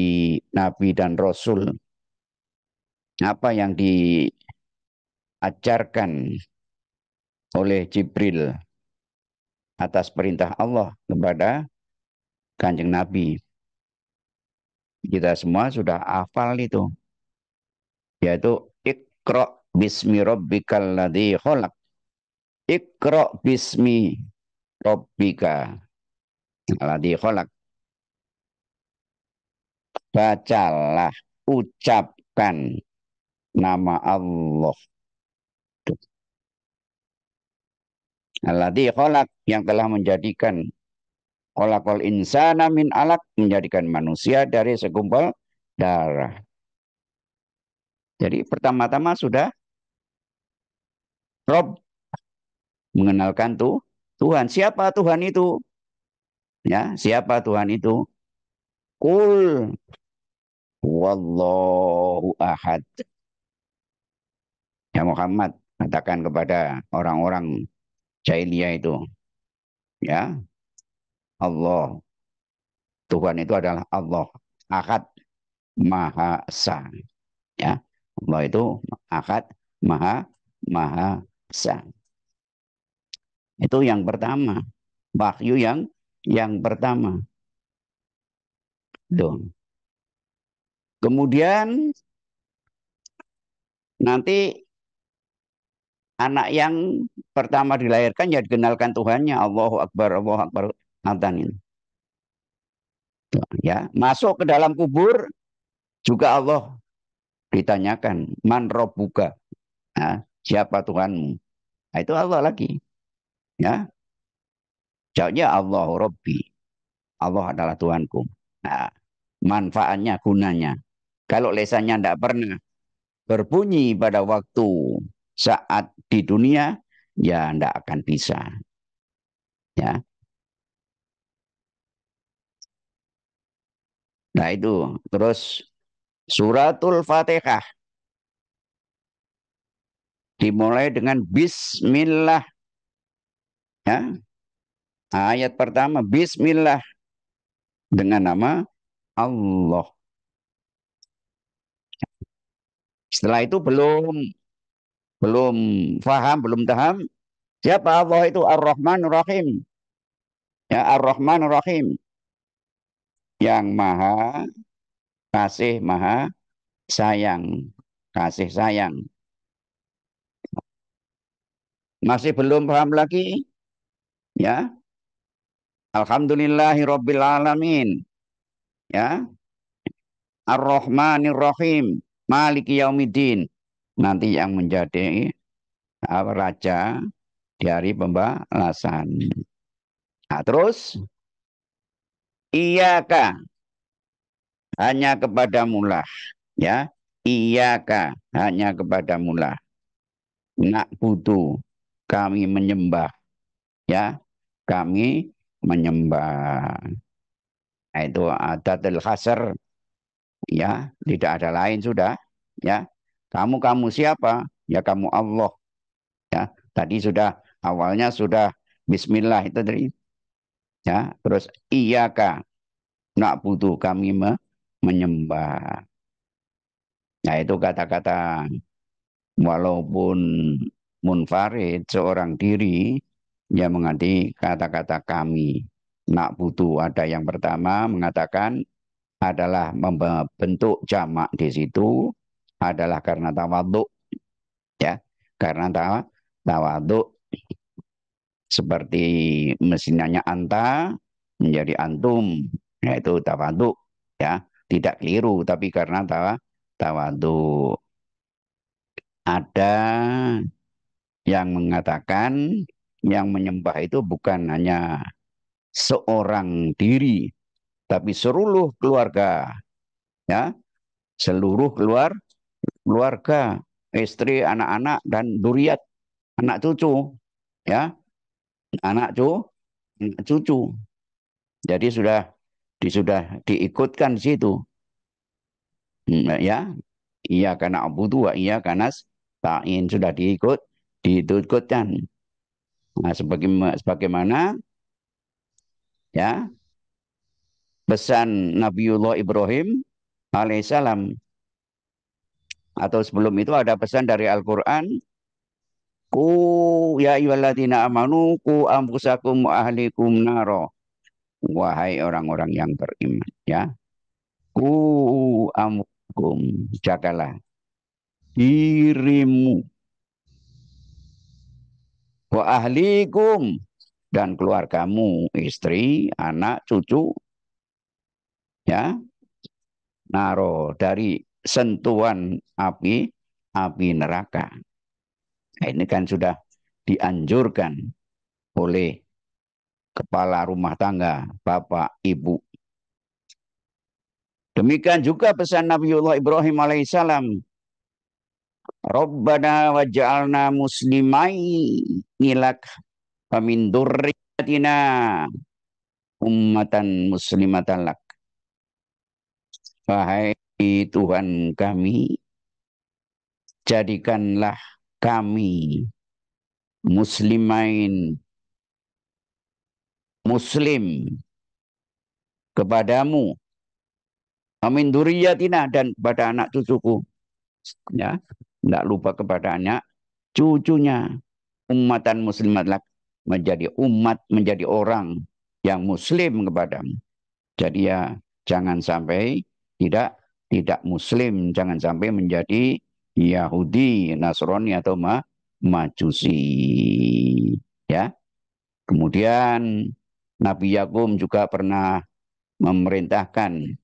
Nabi dan Rasul. Apa yang diajarkan oleh Jibril atas perintah Allah kepada Kanjeng Nabi? Kita semua sudah hafal itu, yaitu Iqra bismi rabbikal ladzi khalaq. Iqra bismi rabbika ladzi khalaq. Bacalah, ucapkan nama Allah. Alladzi khalaq, yang telah menjadikan, khalaqal insana min alaq, menjadikan manusia dari segumpal darah. Jadi pertama-tama sudah Rob, mengenalkan tuh Tuhan. Siapa Tuhan itu? Ya, siapa Tuhan itu? Kul wallahu ahad. Ya Muhammad, katakan kepada orang-orang jahiliyah itu, ya, Allah, Tuhan itu adalah Allah, Ahad, Maha Esa, ya. Allah itu Ahad, Maha Maha Esa. Itu yang pertama. Wahyu yang pertama. Tuh. Kemudian nanti anak yang pertama dilahirkan ya dikenalkan Tuhannya, Allahu Akbar, Allahu Akbar. Adzan ini. Ya, masuk ke dalam kubur juga Allah ditanyakan, man robbuka. Nah, siapa Tuhanmu? Nah, itu Allah lagi. Ya, jawabnya Allahu Rabbi. Allah adalah Tuhanku. Nah, manfaatnya, gunanya. Kalau lesannya tidak pernah berbunyi pada waktu saat di dunia, ya tidak akan bisa. Ya, nah itu. Terus suratul Fatihah dimulai dengan Bismillah. Ya, ayat pertama Bismillah dengan nama Allah. Setelah itu belum faham, belum paham siapa Allah itu Ar-Rahman Ar-Rahim. Ya, Ar-Rahman Ar-Rahim yang maha kasih, maha sayang, kasih sayang. Masih belum paham lagi? Ya, Alhamdulillahi Rabbil Alamin. Ya, Ar-Rahmanir Rahim, Maliki Yaumiddin. Nanti yang menjadi raja di hari pembalasan. Nah, terus iyaka hanya kepadamu lah, ya. Iyaka hanya kepadamu lah. Nak butuh kami menyembah, ya. Kami menyembah. Nah, itu adatul hasr, ya. Tidak ada lain sudah, ya. Kamu siapa? Ya kamu Allah, ya. Tadi sudah awalnya sudah Bismillah itu tadi, ya. Terus iyaka nak butuh kami menyembah. Nah itu kata-kata walaupun munfarid seorang diri dia mengganti kata-kata kami. Nak butuh ada yang pertama mengatakan adalah membentuk jamak di situ adalah karena tawaduk, ya. Karena tawaduk seperti mesinnya anta menjadi antum, yaitu tawaduk, ya. Tidak keliru tapi karena tawaduk. Ada yang mengatakan yang menyembah itu bukan hanya seorang diri, tapi seluruh keluarga, ya, seluruh keluarga, istri, anak-anak dan duriat, anak cucu, ya, anak anak cucu. Jadi sudah diikutkan di situ, ya, iya karena abu tua, iya karena ta'in sudah diikutkan. Nah, sebagaimana ya pesan Nabiullah Ibrahim alaihissalam atau sebelum itu ada pesan dari Al-Qur'an, ku ya ayyuhalladzina amanu ku anfusakum wa ahlikum naro. Wahai orang-orang yang beriman, ya. Ku anfusakum, jagalah dirimu, wa ahlikum dan keluargamu, istri, anak, cucu, ya, naro dari sentuhan api neraka. Nah, ini kan sudah dianjurkan oleh kepala rumah tangga, bapak, ibu. Demikian juga pesan Nabiullah Ibrahim alaihissalam. Rabbana waj'alna muslimai nilak wa min dzurriyyatina ummatan muslimatan lak. Wahai Tuhan kami, jadikanlah kami muslimain, muslim kepadamu, amin duriyatina, dan kepada anak cucuku. Ya, tidak lupa kepada anak cucunya. Ummatan muslimat lak, menjadi umat, menjadi orang yang muslim kepadamu. Jadi ya jangan sampai tidak muslim, jangan sampai menjadi Yahudi, Nasrani atau Majusi. Ya. Kemudian Nabi Yakub juga pernah memerintahkan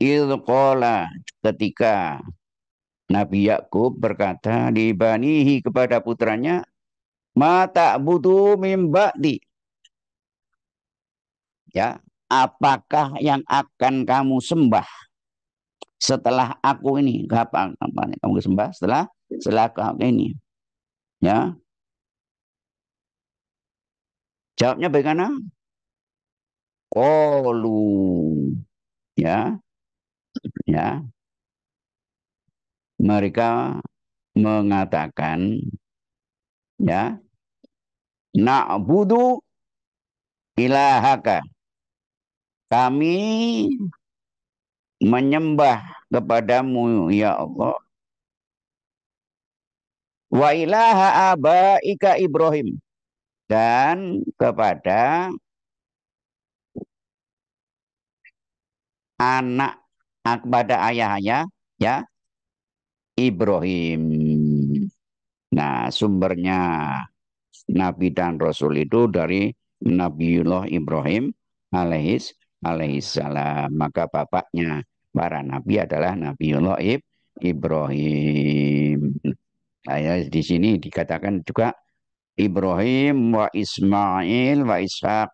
ilqala, ketika Nabi Yakub berkata di banihi, kepada putranya, mata butuh mimba di, ya, apakah yang akan kamu sembah setelah aku ini? Apa kamu sembah setelah aku ini? Ya, jawabnya bagaimana? Qalu, ya, ya, mereka mengatakan, ya, na'budu ilahaka, kami menyembah kepadamu ya Allah, wa ilaha abaika Ibrahim, dan kepada anak, kepada ayahnya, ya, Ibrahim. Nah, sumbernya Nabi dan Rasul itu dari Nabiullah Ibrahim alaihissalam. Maka bapaknya para nabi adalah Nabiullah Ibrahim. Nah, ya, di sini dikatakan juga Ibrahim wa Ismail wa Ishak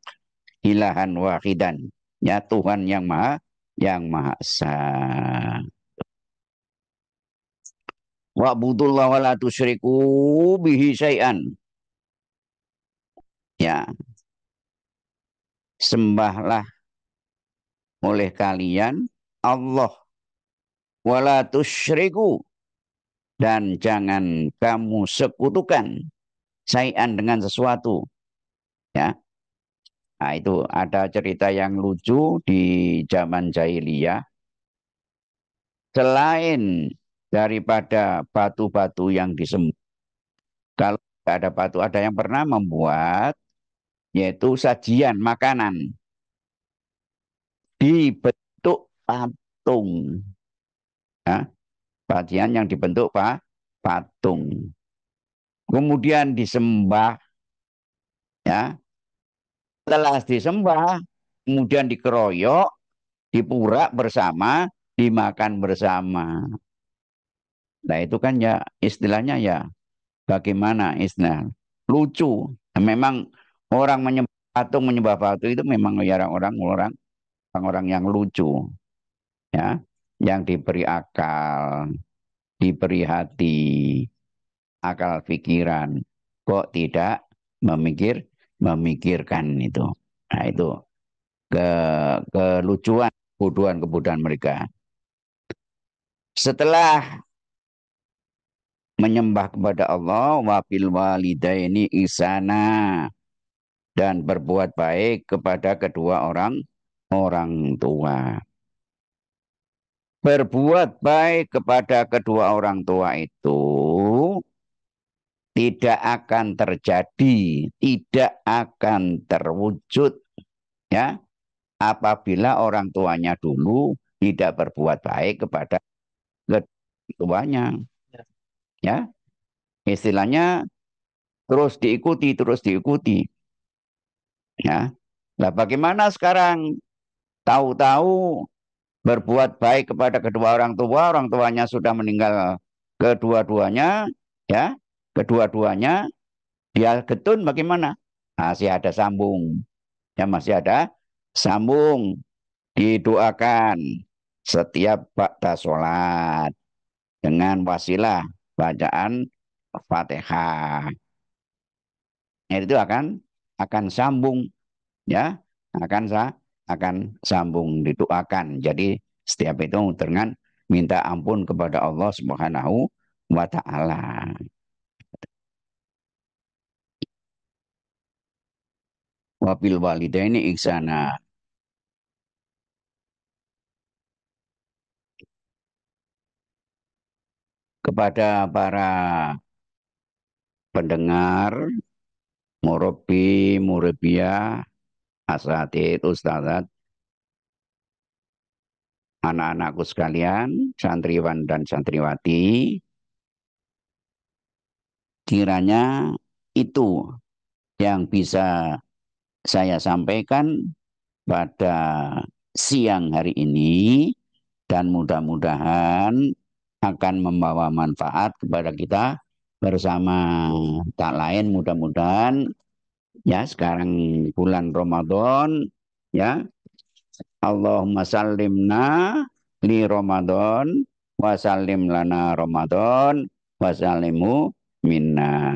ilahan wahidan. Ya, Tuhan yang maha esa. Wa budullah wa la tusyriku bihi syai'an. Ya, sembahlah oleh kalian Allah, wala tusyriku, dan jangan kamu sekutukan syai'an, dengan sesuatu. Ya, nah itu ada cerita yang lucu di zaman jahiliyah. Selain daripada batu-batu yang disembah, kalau tidak ada batu, ada yang pernah membuat yaitu sajian makanan dibentuk patung. Ya, sajian yang dibentuk patung. Kemudian disembah, ya. Setelah disembah, kemudian dikeroyok, dipurak bersama, dimakan bersama. Nah itu kan ya istilahnya ya bagaimana istilah lucu. Nah, memang orang menyembah batu itu memang ya orang-orang yang lucu, ya, yang diberi akal, diberi hati, akal pikiran, kok tidak memikirkan itu. Nah itu ke kelucuan, kebodohan mereka. Setelah menyembah kepada Allah, wabil walidaini ihsana, dan berbuat baik kepada kedua orang tua. Berbuat baik kepada kedua orang tua itu tidak akan terjadi, tidak akan terwujud, ya, apabila orang tuanya dulu tidak berbuat baik kepada keduanya. Ya, istilahnya terus diikuti. Ya, nah bagaimana sekarang tahu-tahu berbuat baik kepada kedua orang tuanya sudah meninggal kedua-duanya, ya, kedua-duanya, dia getun bagaimana? Masih ada sambung, ya, masih ada sambung, didoakan setiap ba'da sholat dengan wasilah bacaan Fatihah. Itu akan sambung, ya. akan akan sambung didoakan. Jadi setiap itu dengan minta ampun kepada Allah Subhanahu wa taala. Wabil walidaini ihsana. Kepada para pendengar, murabi, murabiyah, asatid, ustazat, anak-anakku sekalian, santriwan dan santriwati, kiranya itu yang bisa saya sampaikan pada siang hari ini dan mudah-mudahan akan membawa manfaat kepada kita bersama. Tak lain mudah-mudahan ya sekarang bulan Ramadan ya, Allahumma sallimna li Ramadan wa sallim lana Ramadan wa sallimu minna.